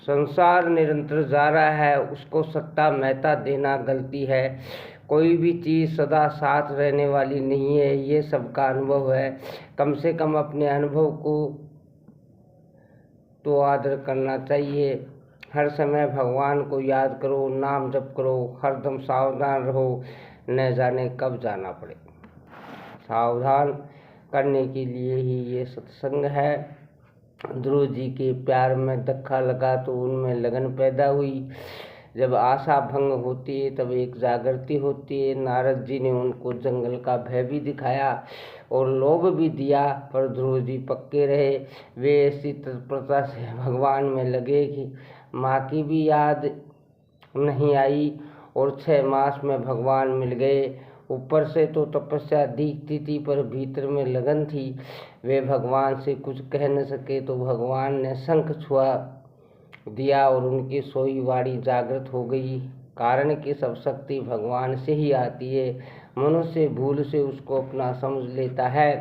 संसार निरंतर जा रहा है, उसको सत्ता महत्ता देना गलती है। कोई भी चीज़ सदा साथ रहने वाली नहीं है, ये सबका अनुभव है। कम से कम अपने अनुभव को तो आदर करना चाहिए। हर समय भगवान को याद करो, नाम जप करो, हरदम सावधान रहो, न जाने कब जाना पड़े। सावधान करने के लिए ही ये सत्संग है। ध्रुव जी के प्यार में धक्का लगा तो उनमें लगन पैदा हुई। जब आशा भंग होती है तब एक जागृति होती है। नारद जी ने उनको जंगल का भय भी दिखाया और लोभ भी दिया, पर ध्रुव जी पक्के रहे। वे ऐसी तत्परता से भगवान में लगे कि माँ की भी याद नहीं आई और 6 मास में भगवान मिल गए। ऊपर से तो तपस्या दिखती थी, पर भीतर में लगन थी। वे भगवान से कुछ कह न सके तो भगवान ने शंख छुआ दिया और उनकी सोई वाणी जागृत हो गई। कारण की सब शक्ति भगवान से ही आती है। मनुष्य भूल से उसको अपना समझ लेता है।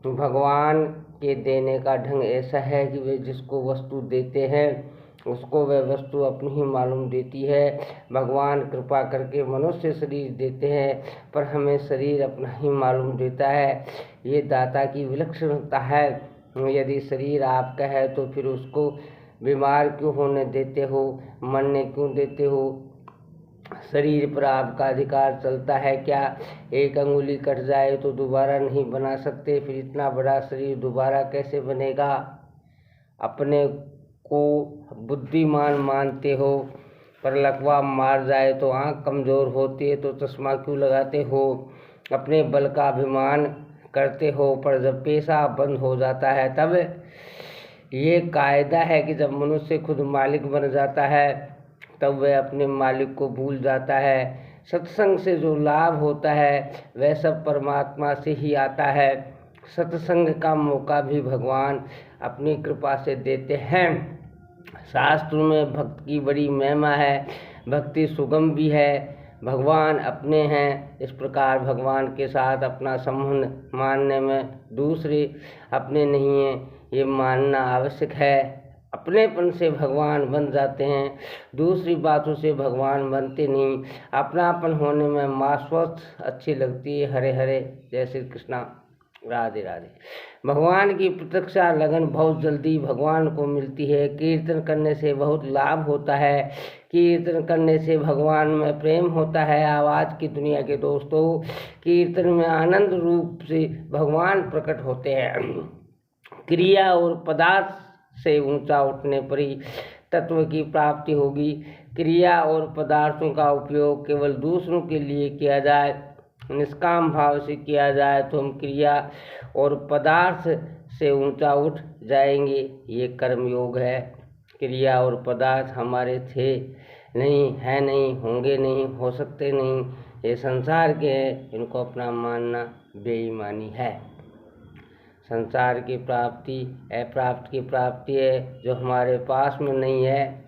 भगवान के देने का ढंग ऐसा है कि वे जिसको वस्तु देते हैं उसको वह वस्तु अपनी ही मालूम देती है। भगवान कृपा करके मनुष्य शरीर देते हैं, पर हमें शरीर अपना ही मालूम देता है। ये दाता की विलक्षणता है। यदि शरीर आपका है तो फिर उसको बीमार क्यों होने देते हो, मरने क्यों देते हो? शरीर पर आपका अधिकार चलता है क्या? एक अंगुली कट जाए तो दोबारा नहीं बना सकते, फिर इतना बड़ा शरीर दोबारा कैसे बनेगा? अपने को बुद्धिमान मानते हो, पर लकवा मार जाए तो आँख कमज़ोर होती है तो चश्मा क्यों लगाते हो? अपने बल का अभिमान करते हो, पर जब पेशाब बंद हो जाता है तब? ये कायदा है कि जब मनुष्य खुद मालिक बन जाता है तब वह अपने मालिक को भूल जाता है। सत्संग से जो लाभ होता है वह सब परमात्मा से ही आता है। सत्संग का मौका भी भगवान अपनी कृपा से देते हैं। शास्त्र में भक्त की बड़ी महिमा है। भक्ति सुगम भी है, भगवान अपने हैं। इस प्रकार भगवान के साथ अपना संबंध मानने में दूसरे अपने नहीं हैं, ये मानना आवश्यक है। अपनेपन से भगवान बन जाते हैं, दूसरी बातों से भगवान बनते नहीं। अपनापन होने में मास्वत अच्छी लगती है। हरे हरे, जय श्री कृष्णा, राधे राधे। भगवान की प्रत्यक्षा लगन बहुत जल्दी भगवान को मिलती है। कीर्तन करने से बहुत लाभ होता है। कीर्तन करने से भगवान में प्रेम होता है। आवाज़ की दुनिया के दोस्तों, कीर्तन में आनंद रूप से भगवान प्रकट होते हैं। क्रिया और पदार्थ से ऊंचा उठने पर ही तत्व की प्राप्ति होगी। क्रिया और पदार्थों का उपयोग केवल दूसरों के लिए किया जाए, निष्काम भाव से किया जाए तो हम क्रिया और पदार्थ से ऊंचा उठ जाएंगे। ये कर्मयोग है। क्रिया और पदार्थ हमारे थे नहीं, है नहीं, होंगे नहीं, हो सकते नहीं। ये संसार के हैं, इनको अपना मानना बेईमानी है। संसार की प्राप्ति अप्राप्त की प्राप्ति है। जो हमारे पास में नहीं है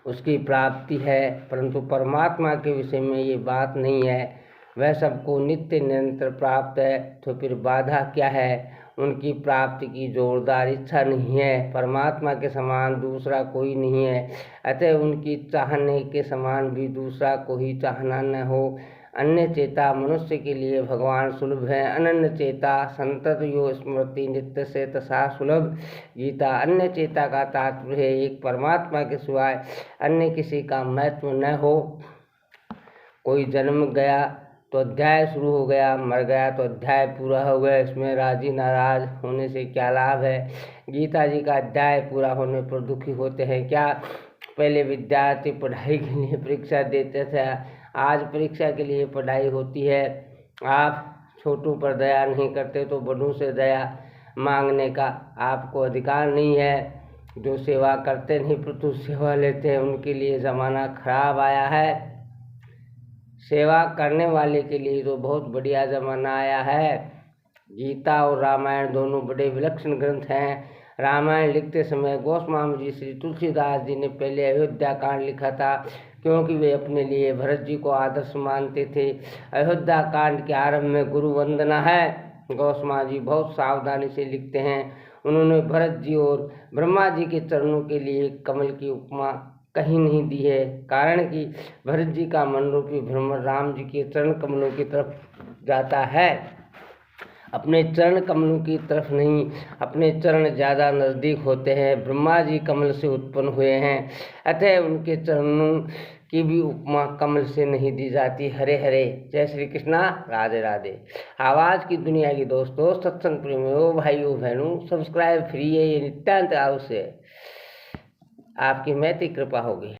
उसकी प्राप्ति है, परंतु परमात्मा के विषय में ये बात नहीं है। वह सबको नित्य निरंतर प्राप्त है, तो फिर बाधा क्या है? उनकी प्राप्ति की जोरदार इच्छा नहीं है। परमात्मा के समान दूसरा कोई नहीं है, अतः उनकी चाहने के समान भी दूसरा कोई चाहना न हो। अन्य चेता मनुष्य के लिए भगवान सुलभ है। अनन्य चेता संतत यो स्मृति नित्य से तथा सुलभ। गीता। अन्य चेता का तात्पर्य है एक परमात्मा के सिवाय अन्य किसी का महत्व न हो। कोई जन्म गया तो अध्याय शुरू हो गया, मर गया तो अध्याय पूरा हो गया। इसमें राजी नाराज होने से क्या लाभ है? गीता जी का अध्याय पूरा होने पर दुखी होते हैं क्या? पहले विद्यार्थी पढ़ाई के लिए परीक्षा देते थे, आज परीक्षा के लिए पढ़ाई होती है। आप छोटों पर दया नहीं करते तो बड़ों से दया मांगने का आपको अधिकार नहीं है। जो सेवा करते नहीं परंतु सेवा लेते हैं, उनके लिए ज़माना खराब आया है। सेवा करने वाले के लिए तो बहुत बढ़िया ज़माना आया है। गीता और रामायण दोनों बड़े विलक्षण ग्रंथ हैं। रामायण लिखते समय गोस्वामी जी श्री तुलसीदास जी ने पहले अयोध्या कांड लिखा था, क्योंकि वे अपने लिए भरत जी को आदर्श मानते थे। अयोध्या कांड के आरंभ में गुरु वंदना है। गोस्वामी जी बहुत सावधानी से लिखते हैं उन्होंने भरत जी और ब्रह्मा जी के चरणों के लिए कमल की उपमा कहीं नहीं दी है। कारण कि भरत जी का मन रूपी भ्रमर राम जी के चरण कमलों की तरफ जाता है, अपने चरण कमलों की तरफ नहीं। अपने चरण ज़्यादा नज़दीक होते हैं। ब्रह्मा जी कमल से उत्पन्न हुए हैं, अतः उनके चरणों की भी उपमा कमल से नहीं दी जाती। हरे हरे। जय श्री कृष्णा। राधे राधे। आवाज़ की दुनिया की दोस्तों, सत्संग प्रेमियों, भाइयों बहनों, सब्सक्राइब फ्री है, ये नित्यांत आवश्यक है। आपकी मैत्री कृपा होगी।